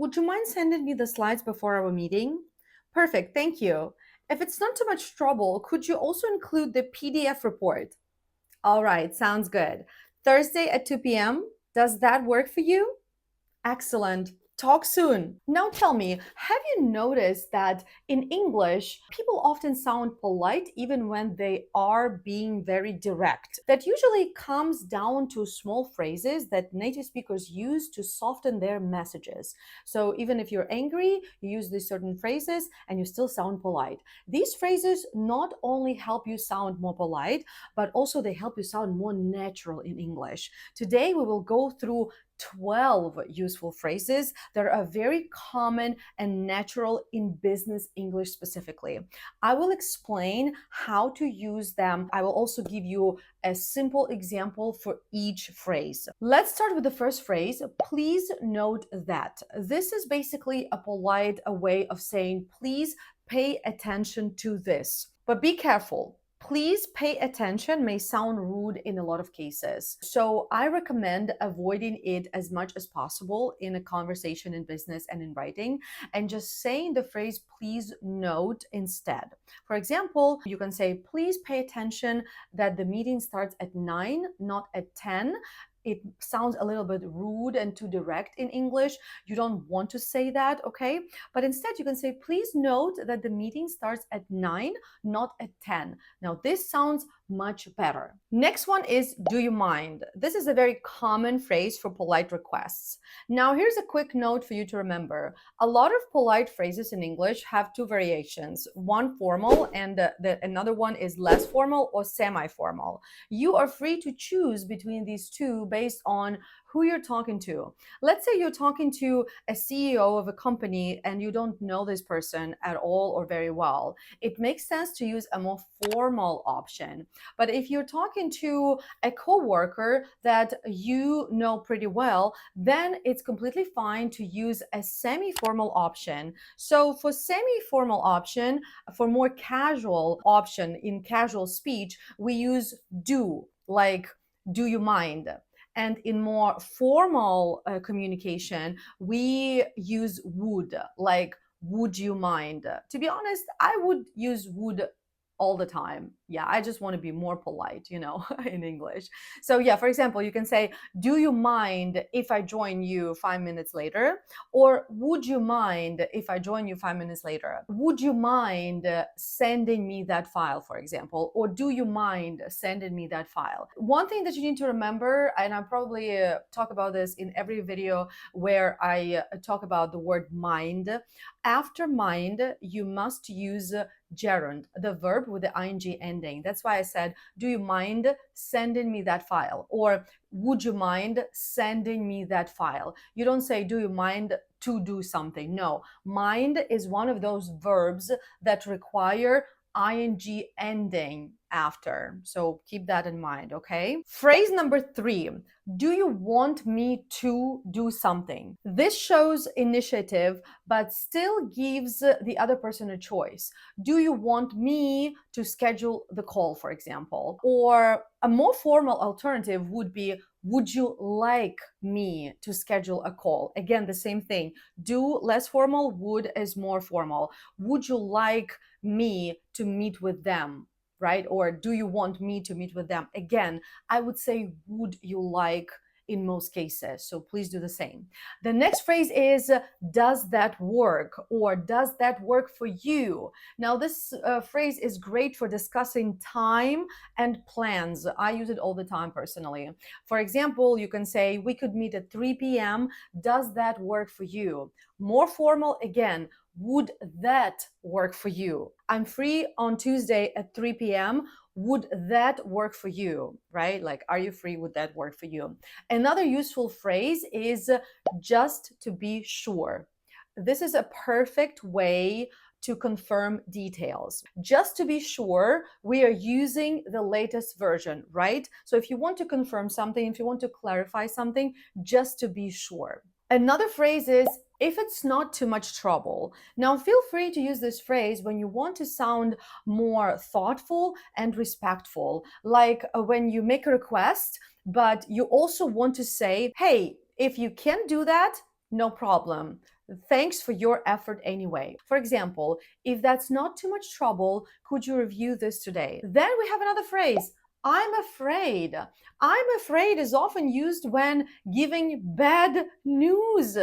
would you mind sending me the slides before our meeting? Perfect, thank you. If it's not too much trouble, could you also include the PDF report? All right, sounds good. Thursday at 2 p.m., does that work for you? Excellent. Talk soon. Now tell me, have you noticed that in English, people often sound polite even when they are being very direct? That usually comes down to small phrases that native speakers use to soften their messages. So even if you're angry, you use these certain phrases and you still sound polite. These phrases not only help you sound more polite, but also they help you sound more natural in English. Today, we will go through 12 useful phrases that are very common and natural in business English specifically. I will explain how to use them. I will also give you a simple example for each phrase. Let's start with the first phrase. Please note that. This is basically a polite way of saying, please pay attention to this. But be careful. Please pay attention may sound rude in a lot of cases. So I recommend avoiding it as much as possible in a conversation in business and in writing, and just saying the phrase please note instead. For example, you can say, please pay attention that the meeting starts at 9, not at 10. It sounds a little bit rude and too direct in English. You don't want to say that, okay? But instead you can say, please note that the meeting starts at 9, not at 10. Now this sounds much better. Next one is, do you mind? This is a very common phrase for polite requests. Now here's a quick note for you to remember. A lot of polite phrases in English have two variations, one formal and another one is less formal or semi-formal. You are free to choose between these two based on who you're talking to. Let's say you're talking to a CEO of a company and you don't know this person at all or very well. It makes sense to use a more formal option. But if you're talking to a coworker that you know pretty well, then it's completely fine to use a semi-formal option. So for semi-formal option, for more casual option in casual speech, we use do, like, do you mind? And in more formal communication, we use would, like, would you mind? To be honest, I would use would all the time. Yeah, I just want to be more polite, in English. So yeah, for example, you can say, do you mind if I join you 5 minutes later? Or would you mind if I join you 5 minutes later? Would you mind sending me that file, for example? Or do you mind sending me that file? One thing that you need to remember, and I probably talk about this in every video where I talk about the word mind. After mind, you must use gerund, the verb with the ing ending. That's why I said, do you mind sending me that file? Or would you mind sending me that file? You don't say, do you mind to do something? No, mind is one of those verbs that require ing ending after. So keep that in mind, okay? Phrase number 3, do you want me to do something? This shows initiative, but still gives the other person a choice. Do you want me to schedule the call, for example? Or a more formal alternative would be, would you like me to schedule a call? Again, the same thing. Do less formal, would is more formal. Would you like me to meet with them? Right? Or do you want me to meet with them? Again, I would say, would you like in most cases. So please do the same. The next phrase is, does that work? Or does that work for you? Now, this phrase is great for discussing time and plans. I use it all the time personally. For example, you can say, we could meet at 3 p.m. Does that work for you? More formal, again, would that work for you? I'm free on Tuesday at 3 p.m. Would that work for you? Right? Like, are you free? Would that work for you? Another useful phrase is just to be sure. This is a perfect way to confirm details. Just to be sure, we are using the latest version, right? So if you want to confirm something, if you want to clarify something, just to be sure. Another phrase is, if it's not too much trouble. Now, feel free to use this phrase when you want to sound more thoughtful and respectful, like when you make a request, but you also want to say, hey, if you can do that, no problem. Thanks for your effort anyway. For example, if that's not too much trouble, could you review this today? Then we have another phrase. I'm afraid. I'm afraid is often used when giving bad news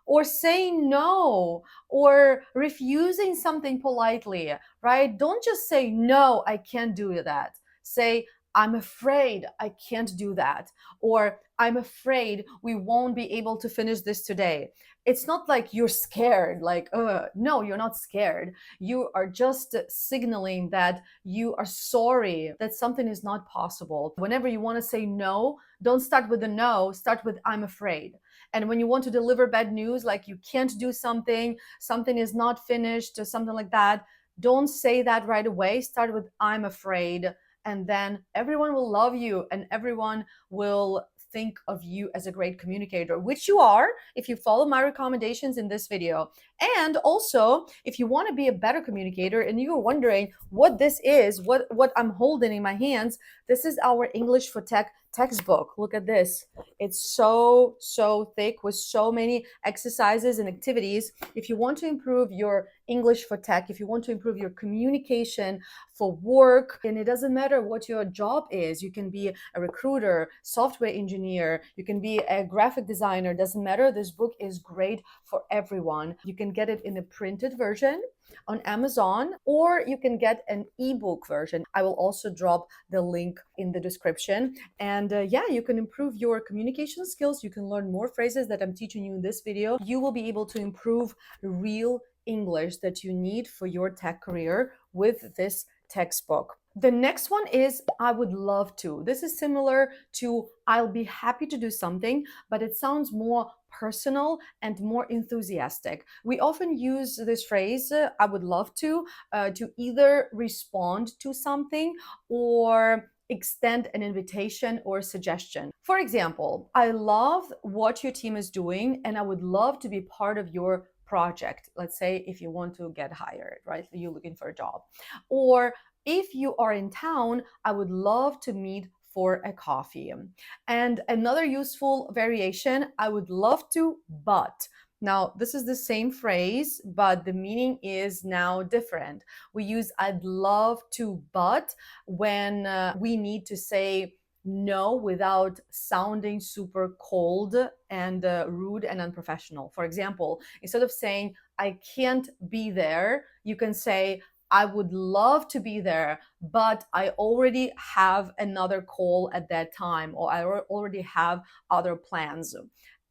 or saying no or refusing something politely, right? Don't just say, no, I can't do that. Say, I'm afraid I can't do that. Or I'm afraid we won't be able to finish this today. It's not like you're scared, like, no, you're not scared. You are just signaling that you are sorry that something is not possible. Whenever you want to say no, don't start with the no, start with I'm afraid. And when you want to deliver bad news, like you can't do something, something is not finished, or something like that, don't say that right away. Start with I'm afraid, and then everyone will love you and everyone will think of you as a great communicator, which you are if you follow my recommendations in this video. And also, if you want to be a better communicator and you're wondering what this is, what I'm holding in my hands, this is our English for Tech textbook. Look at this. It's so thick with so many exercises and activities. If you want to improve your English for Tech, if you want to improve your communication for work, and it doesn't matter what your job is, you can be a recruiter, software engineer, you can be a graphic designer, doesn't matter. This book is great for everyone. You can get it in a printed version on Amazon, or you can get an ebook version. I will also drop the link in the description. And yeah, you can improve your communication skills. You can learn more phrases that I'm teaching you in this video. You will be able to improve real English that you need for your tech career with this textbook. The next one is I would love to. This is similar to I'll be happy to do something, but it sounds more personal and more enthusiastic. We often use this phrase, I would love to either respond to something or extend an invitation or suggestion. For example, I love what your team is doing and I would love to be part of your project. Let's say if you want to get hired, right? You're looking for a job. Or if you are in town, I would love to meet for a coffee. And another useful variation, I would love to, but. Now, this is the same phrase, but the meaning is now different. We use I'd love to, but when we need to say no without sounding super cold and rude and unprofessional. For example, instead of saying I can't be there, you can say I would love to be there, but I already have another call at that time, or I already have other plans.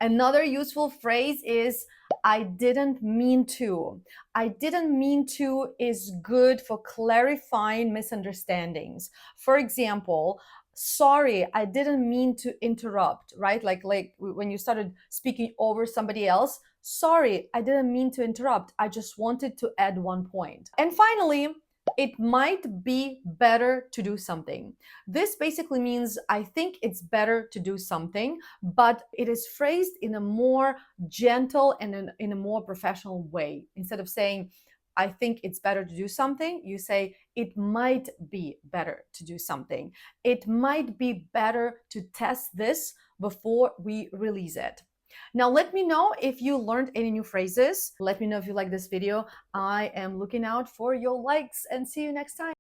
Another useful phrase is I didn't mean to. I didn't mean to is good for clarifying misunderstandings. For example, sorry, I didn't mean to interrupt, right? Like when you started speaking over somebody else, sorry, I didn't mean to interrupt. I just wanted to add one point. And finally, it might be better to do something. This basically means I think it's better to do something, but it is phrased in a more gentle and in a more professional way. Instead of saying, I think it's better to do something, you say, it might be better to do something. It might be better to test this before we release it. Now, let me know if you learned any new phrases. Let me know if you like this video. I am looking out for your likes and see you next time.